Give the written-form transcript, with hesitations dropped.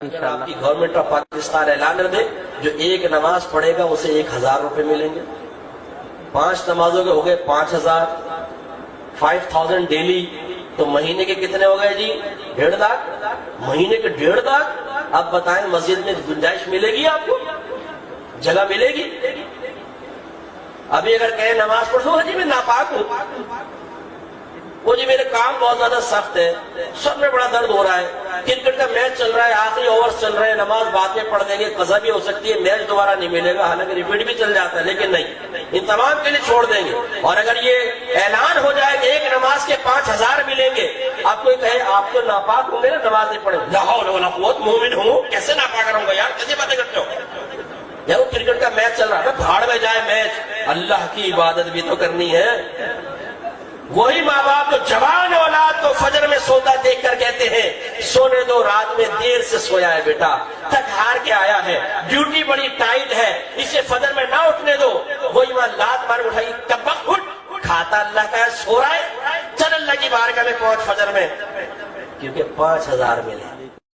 اگر آپ کی گورنمنٹ آف پاکستان اعلان کر دے جو ایک نماز پڑھے گا اسے 1000 روپے ملیں گے، 5 نمازوں کے ہو گئے 5000، 5000 ڈیلی، تو مہینے کے کتنے ہو گئے جی؟ 1.5 لاکھ، مہینے کے 1.5 لاکھ۔ اب بتائیں مسجد میں گنجائش ملے گی آپ کو؟ جگہ ملے گی؟ ابھی اگر کہیں نماز پڑھو جی میں ناپاک ہوں، وہ جی میرے کام بہت زیادہ سخت ہے، سب میں بڑا درد ہو رہا ہے، کرکٹ کا میچ چل رہا ہے، آخری اوورز چل رہے ہیں، نماز بعد میں پڑھ دیں گے، قضا بھی ہو سکتی ہے، میچ دوبارہ نہیں ملے گا، حالانکہ ریپیٹ بھی چل جاتا ہے، لیکن نہیں، ان تمام کے لیے چھوڑ دیں گے۔ اور اگر یہ اعلان ہو جائے کہ ایک نماز کے 5000 ملیں گے، آپ کوئی کہے آپ تو ناپاک ہوں گے نا، نماز نہیں پڑھیں، لا حول ولا قوت، مومن ہوں کیسے ناپاک رہوں گا یار، کیسے باتیں کرتے ہو؟ یا وہ کرکٹ کا میچ چل رہا ہے، بھاڑ میں جائے میچ، اللہ کی عبادت بھی تو کرنی ہے۔ وہی ماں باپ تو جوان اولاد کو فجر میں سوتا دیکھ کر کہتے ہیں سونے دو، رات میں دیر سے سویا ہے بیٹا، تھک ہار کے آیا ہے، ڈیوٹی بڑی ٹائٹ ہے، اسے فجر میں نہ اٹھنے دو۔ وہی ماں لات مار اٹھائی، کبک اٹھ، کھاتا اللہ کا ہے، سو رہا ہے، چل اللہ کی بارگاہ میں پہنچ فجر میں، کیونکہ 5000 ملے۔